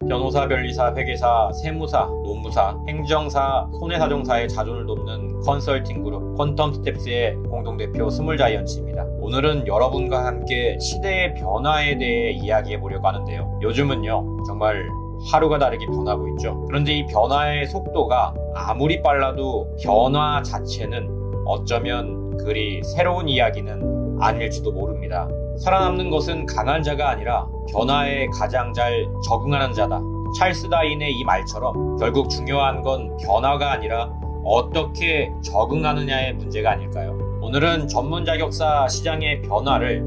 변호사, 변리사, 회계사, 세무사, 노무사, 행정사, 손해사정사의 자존을 돕는 컨설팅 그룹 퀀텀스텝스의 공동대표 스몰자이언츠입니다. 오늘은 여러분과 함께 시대의 변화에 대해 이야기해 보려고 하는데요. 요즘은요, 정말 하루가 다르게 변하고 있죠. 그런데 이 변화의 속도가 아무리 빨라도 변화 자체는 어쩌면 그리 새로운 이야기는 아닐지도 모릅니다. 살아남는 것은 강한 자가 아니라 변화에 가장 잘 적응하는 자다. 찰스 다윈의 이 말처럼 결국 중요한 건 변화가 아니라 어떻게 적응하느냐의 문제가 아닐까요? 오늘은 전문 자격사 시장의 변화를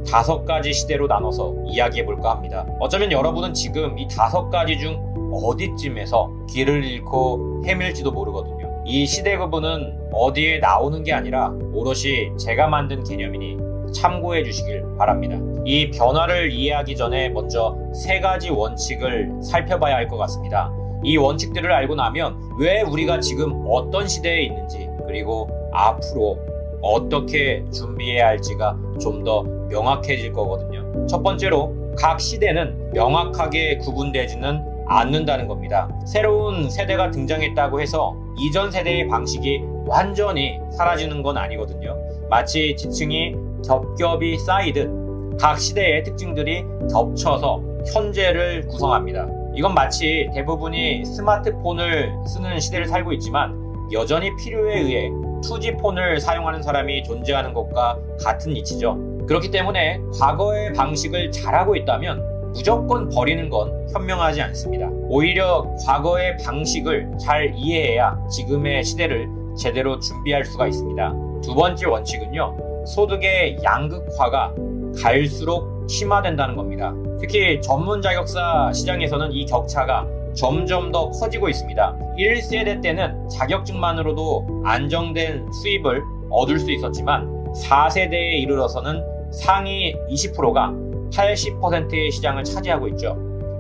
5가지 시대로 나눠서 이야기해 볼까 합니다. 어쩌면 여러분은 지금 이 5가지 중 어디쯤에서 길을 잃고 헤맬지도 모르거든요. 이 시대 구분은 어디에 나오는 게 아니라 오롯이 제가 만든 개념이니 참고해 주시길 바랍니다. 이 변화를 이해하기 전에 먼저 3가지 원칙을 살펴봐야 할 것 같습니다. 이 원칙들을 알고 나면 왜 우리가 지금 어떤 시대에 있는지, 그리고 앞으로 어떻게 준비해야 할지가 좀 더 명확해질 거거든요. 첫 번째로, 각 시대는 명확하게 구분되지는 않는다는 겁니다. 새로운 세대가 등장했다고 해서 이전 세대의 방식이 완전히 사라지는 건 아니거든요. 마치 지층이 겹겹이 쌓이듯 각 시대의 특징들이 겹쳐서 현재를 구성합니다. 이건 마치 대부분이 스마트폰을 쓰는 시대를 살고 있지만 여전히 필요에 의해 투지폰을 사용하는 사람이 존재하는 것과 같은 이치죠. 그렇기 때문에 과거의 방식을 잘하고 있다면 무조건 버리는 건 현명하지 않습니다. 오히려 과거의 방식을 잘 이해해야 지금의 시대를 제대로 준비할 수가 있습니다. 2번째 원칙은요, 소득의 양극화가 갈수록 심화된다는 겁니다. 특히 전문 자격사 시장에서는 이 격차가 점점 더 커지고 있습니다. 1세대 때는 자격증만으로도 안정된 수입을 얻을 수 있었지만 4세대에 이르러서는 상위 20%가 80%의 시장을 차지하고 있죠.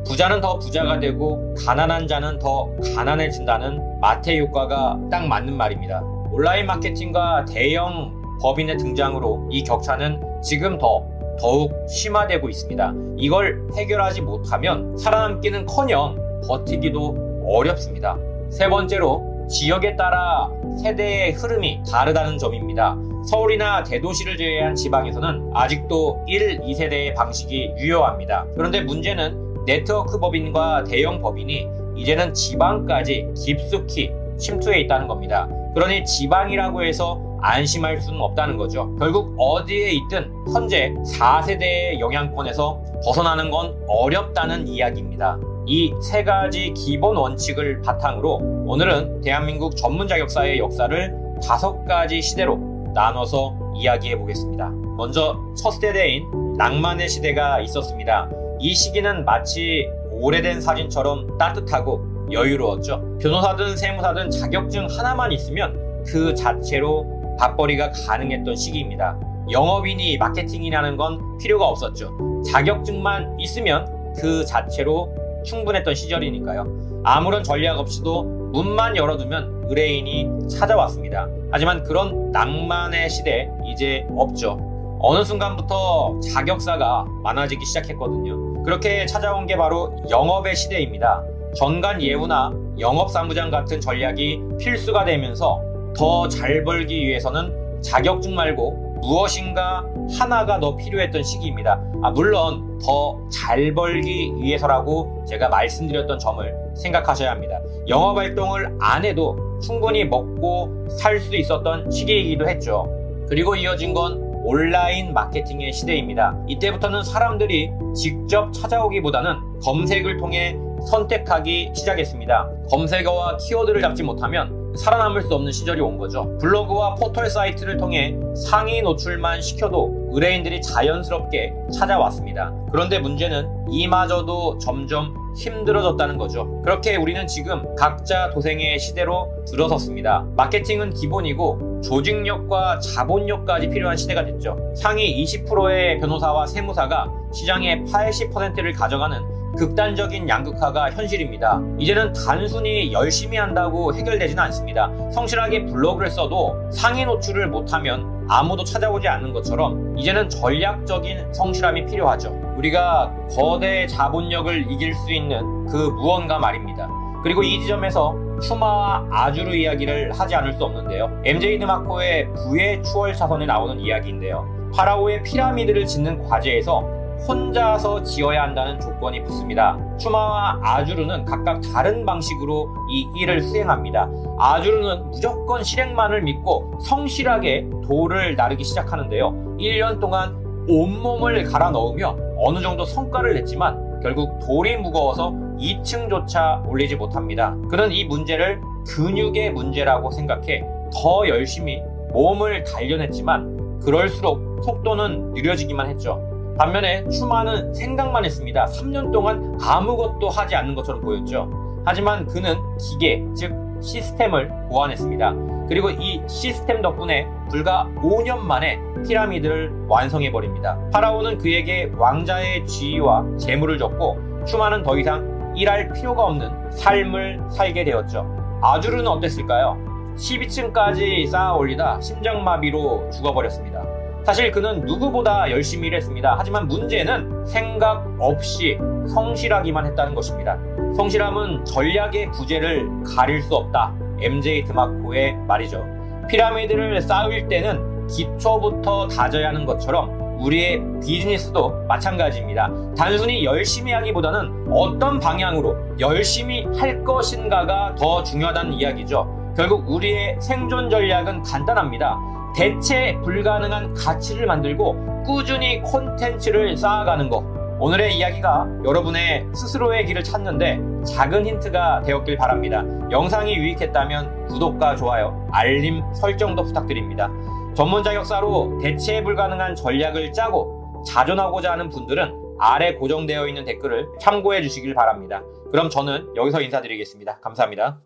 부자는 더 부자가 되고 가난한 자는 더 가난해진다는 마태 효과가 딱 맞는 말입니다. 온라인 마케팅과 대형 법인의 등장으로 이 격차는 지금 더욱 심화되고 있습니다. 이걸 해결하지 못하면 살아남기는커녕 버티기도 어렵습니다. 3번째로, 지역에 따라 세대의 흐름이 다르다는 점입니다. 서울이나 대도시를 제외한 지방에서는 아직도 1, 2세대의 방식이 유효합니다. 그런데 문제는 네트워크 법인과 대형 법인이 이제는 지방까지 깊숙이 침투해 있다는 겁니다. 그러니 지방이라고 해서 안심할 수는 없다는 거죠. 결국 어디에 있든 현재 4세대의 영향권에서 벗어나는 건 어렵다는 이야기입니다. 이 3가지 기본 원칙을 바탕으로 오늘은 대한민국 전문 자격사의 역사를 5가지 시대로 나눠서 이야기해 보겠습니다. 먼저 첫 세대인 낭만의 시대가 있었습니다. 이 시기는 마치 오래된 사진처럼 따뜻하고 여유로웠죠. 변호사든 세무사든 자격증 하나만 있으면 그 자체로 밥벌이가 가능했던 시기입니다. 영업인이 마케팅이라는 건 필요가 없었죠. 자격증만 있으면 그 자체로 충분했던 시절이니까요. 아무런 전략 없이도 문만 열어두면 의뢰인이 찾아왔습니다. 하지만 그런 낭만의 시대 이제 없죠. 어느 순간부터 자격사가 많아지기 시작했거든요. 그렇게 찾아온 게 바로 영업의 시대입니다. 전관 예우나 영업사무장 같은 전략이 필수가 되면서 더 잘 벌기 위해서는 자격증 말고 무엇인가 하나가 더 필요했던 시기입니다. 물론 더 잘 벌기 위해서라고 제가 말씀드렸던 점을 생각하셔야 합니다. 영업활동을 안 해도 충분히 먹고 살 수 있었던 시기이기도 했죠. 그리고 이어진 건 온라인 마케팅의 시대입니다. 이때부터는 사람들이 직접 찾아오기보다는 검색을 통해 선택하기 시작했습니다. 검색어와 키워드를 잡지 못하면 살아남을 수 없는 시절이 온 거죠. 블로그와 포털 사이트를 통해 상위 노출만 시켜도 의뢰인들이 자연스럽게 찾아왔습니다. 그런데 문제는 이마저도 점점 힘들어졌다는 거죠. 그렇게 우리는 지금 각자 도생의 시대로 들어섰습니다. 마케팅은 기본이고 조직력과 자본력까지 필요한 시대가 됐죠. 상위 20%의 변호사와 세무사가 시장의 80%를 가져가는 극단적인 양극화가 현실입니다. 이제는 단순히 열심히 한다고 해결되지는 않습니다. 성실하게 블로그를 써도 상위 노출을 못하면 아무도 찾아오지 않는 것처럼 이제는 전략적인 성실함이 필요하죠. 우리가 거대 자본력을 이길 수 있는 그 무언가 말입니다. 그리고 이 지점에서 추마와 아주르 이야기를 하지 않을 수 없는데요. MJ 드마코의 부의 추월 차선에 나오는 이야기인데요. 파라오의 피라미드를 짓는 과제에서 혼자서 지어야 한다는 조건이 붙습니다. 추마와 아주르는 각각 다른 방식으로 이 일을 수행합니다. 아주르는 무조건 실행만을 믿고 성실하게 돌을 나르기 시작하는데요. 1년 동안 온몸을 갈아 넣으며 어느 정도 성과를 냈지만 결국 돌이 무거워서 2층조차 올리지 못합니다. 그는 이 문제를 근육의 문제라고 생각해 더 열심히 몸을 단련했지만 그럴수록 속도는 느려지기만 했죠. 반면에 추마는 생각만 했습니다. 3년 동안 아무것도 하지 않는 것처럼 보였죠. 하지만 그는 기계, 즉 시스템을 고안했습니다. 그리고 이 시스템 덕분에 불과 5년 만에 피라미드를 완성해버립니다. 파라오는 그에게 왕자의 지위와 재물을 줬고 추마는 더 이상 일할 필요가 없는 삶을 살게 되었죠. 아주르는 어땠을까요? 12층까지 쌓아 올리다 심장마비로 죽어버렸습니다. 사실 그는 누구보다 열심히 일했습니다. 하지만 문제는 생각 없이 성실하기만 했다는 것입니다. 성실함은 전략의 부재를 가릴 수 없다. MJ 드마코의 말이죠. 피라미드를 쌓을 때는 기초부터 다져야 하는 것처럼 우리의 비즈니스도 마찬가지입니다. 단순히 열심히 하기보다는 어떤 방향으로 열심히 할 것인가가 더 중요하다는 이야기죠. 결국 우리의 생존 전략은 간단합니다. 대체 불가능한 가치를 만들고 꾸준히 콘텐츠를 쌓아가는 것. 오늘의 이야기가 여러분의 스스로의 길을 찾는데 작은 힌트가 되었길 바랍니다. 영상이 유익했다면 구독과 좋아요, 알림 설정도 부탁드립니다. 전문 자격사로 대체 불가능한 전략을 짜고 자존하고자 하는 분들은 아래 고정되어 있는 댓글을 참고해 주시길 바랍니다. 그럼 저는 여기서 인사드리겠습니다. 감사합니다.